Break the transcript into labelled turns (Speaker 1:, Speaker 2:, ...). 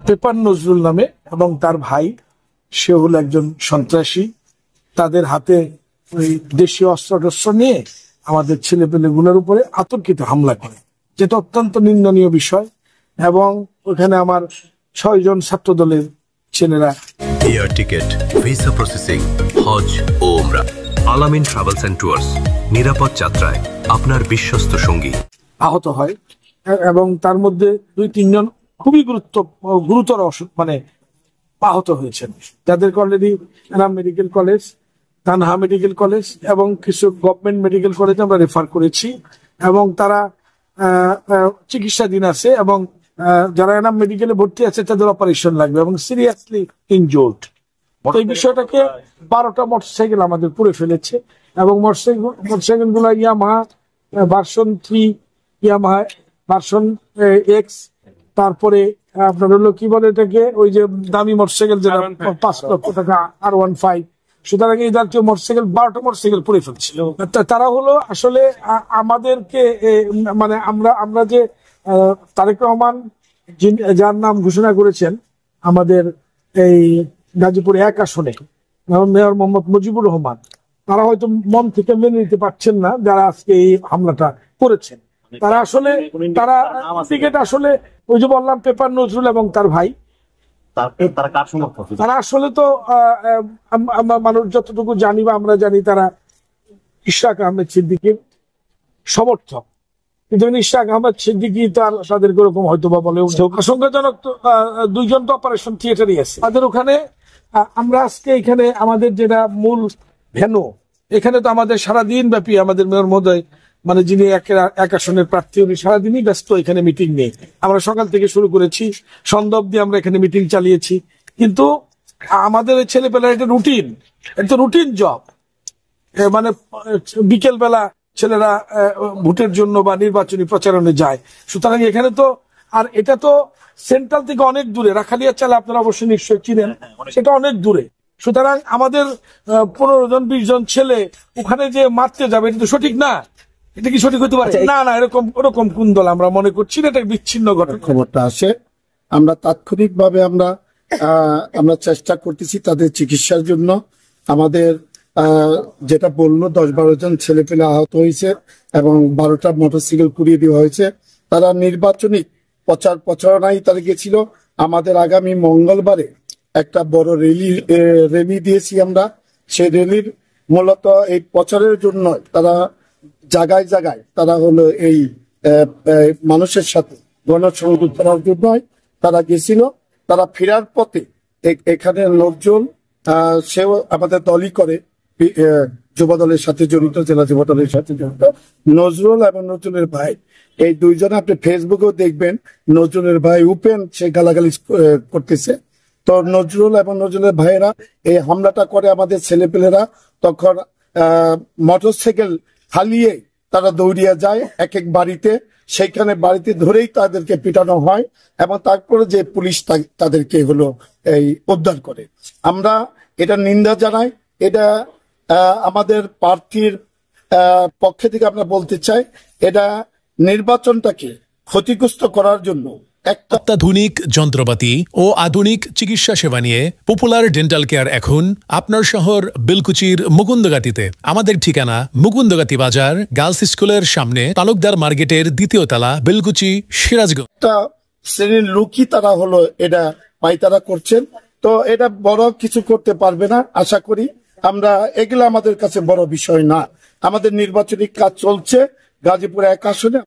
Speaker 1: Paper Nazrul নামে এবং তার ভাই, সে হলো একজন সন্ত্রাসী। তাদের হাতে ওই দেশীয় অস্ত্র নিয়ে আমাদের ছেলেপেলেগুলোর উপরে আতঙ্কিত হামলা করে, যেটা অত্যন্ত নিন্দনীয় বিষয়। এবং ওখানে আমার 6 জন ছাত্র দলের ছেলেরা
Speaker 2: এয়ার টিকেট, ভিসা প্রসেসিং, হজ ও ওমরা, আলামিন ট্রাভেলস এন্ড ট্যুরস, নিরাপদ যাত্রায় আপনার বিশ্বস্ত সঙ্গী,
Speaker 1: আহত হয়। এবং তার মধ্যে 2-3 জন খুবই গুরুতর আহত হয়েছেন। তাদেরকে already Enam medical college, Tanha medical college এবং কিছু গভর্নমেন্ট মেডিকেল কলেজে আমরা রেফার করেছি এবং তারা চিকিৎসাধীন আছে। এবং যারা এনাম মেডিকেলে ভর্তি আছে তাদের অপারেশন লাগবে এবং সিরিয়াসলি ইনজোর্ড। এই বিষয়টাকে 12টা মোটরসাইকেল আমাদের পুড়ে ফেলেছে এবং মোটরসাইকেল গুলা Yamaha version 3, Yamaha version x, তারপরে আপনার হলো কি বলে এটাকে, ওই যে দামি মোটরসাইকেল যেটা 5 লক্ষ টাকা R15। সুতরাং এই জাতীয় মোটরসাইকেল 12টা মোটরসাইকেল পুড়ে ফেলছিল। তারা হলো আসলে আমাদেরকে আমরা যে তারেক রহমান যার নাম ঘোষণা করেছেন আমাদের এই গাজীপুর 1 আসনে, মেয়র মোহাম্মদ মুজিবুর রহমান, তারা হয়তো মন থেকে মেনে নিতে পারছেন না যারা আজকে এই হামলাটা করেছেন। তারা আসলে ওই যে বললাম পেপার নজরুল এবং তার ভাই, তারা আসলে তো মানুষ যতটুকু জানি বা আমরা জানি তারা ইশরাক আহমেদ সিদ্দিকীর সমর্থক। কিন্তু ইশরাক আহমেদ সিদ্দিকী তাদেরকে ওরকম হয়তো বা বলে আশঙ্কাজনক। 2 জন তো অপারেশন থিয়েটারই আছে তাদের ওখানে। আমরা আজকে এখানে আমাদের যেটা মূল ভেন্যু, এখানে তো আমাদের সারাদিন ব্যাপী আমাদের মেয়র মহোদয় যিনি 1 আসনের প্রার্থী, উনি সারাদিনই ব্যস্ত, এখানে মিটিং নেই। আমরা সকাল থেকে শুরু করেছি, সন্ধ্যা অবধি আমরা এখানে মিটিং চালিয়েছি। কিন্তু আমাদের ছেলেপেলার এটা রুটিন জব। বিকেল বেলা ছেলেরা ভোটের জন্য বা নির্বাচনী প্রচারণে যায়। সুতরাং এখানে তো, আর এটা তো সেন্ট্রাল থেকে অনেক দূরে, রাখালিয়া চালে আপনারা অবশ্যই নিশ্চয়ই চিনেন, সেটা অনেক দূরে। সুতরাং আমাদের 15 জন 20 জন ছেলে ওখানে যে মারতে যাবে, এটা তো সঠিক না। এটা কি সঠিক হতে পারে? না, ওরকম কোন দল আমরা মনে করছি না, এটা বিচ্ছিন্ন ঘটনা।
Speaker 3: খবরটা আসে, আমরা তাৎক্ষণিকভাবে আমরা চেষ্টা করতেছি তাদের চিকিৎসার জন্য। আমাদের যেটা বললো 10-12 জন ছেলেপেলে আহত হয়েছে এবং 12টা মোটরসাইকেল পুড়িয়ে দেওয়া হয়েছে। তারা নির্বাচনী প্রচারণায় তারা গেছিল। আমাদের আগামী মঙ্গলবারে একটা বড় র্যালি দিয়েছি আমরা। সেই র্যালির মূলত এই প্রচারের জন্য তারা জায়গায় তারা হলো এই মানুষের সাথে গণসংযোগ করার জন্য তারা গেছিল। তারা ফেরার পথে এখানে লোকজন, সেও আমাদের দলই করে, যুব দলের সাথে জড়িত, জেলা যুব দলের সাথে জড়িত, নজরুল এবং নজরুলের ভাই, এই 2 জন আপনি ফেসবুকেও দেখবেন নজরুলের ভাই উপেন সে গালাগালি করতেছে। তো নজরুল এবং নজরুলের ভাইয়েরা এই হামলাটা করে আমাদের ছেলেপেলেরা, তখন মোটরসাইকেল ফালিয়ে তারা দৌড়িয়ে যায় এক বাড়িতে, সেইখানে বাড়িতে ধরেই তাদেরকে পিটানো হয় এবং তারপরে যে পুলিশ তাদেরকে হলো এই উদ্ধার করে। আমরা এটা নিন্দা জানাই। এটা আমাদের প্রার্থীর পক্ষে থেকে আমরা বলতে চাই, এটা নির্বাচনটাকে ক্ষতিগ্রস্ত করার জন্য
Speaker 4: অত্যাধুনিক যন্ত্রপাতি ও আধুনিক চিকিৎসা সেবা নিয়ে পপুলার ডেন্টাল কেয়ার এখন আপনার শহর বেলকুচির মুকুন্দগাতিতে। আমাদের ঠিকানা মুকুন্দগাতি বাজার, গার্লস স্কুলের সামনে, তালুকদার মার্কেটের 2য় তলা, বেলকুচি, সিরাজগঞ্জ।
Speaker 3: শ্রেণীর লোকই তারা হলো এটা পাইতারা করছেন। তো এটা বড় কিছু করতে পারবে না আশা করি। এগুলো আমাদের কাছে বড় বিষয় না। আমাদের নির্বাচনী কাজ চলছে গাজীপুর 1 আসনে।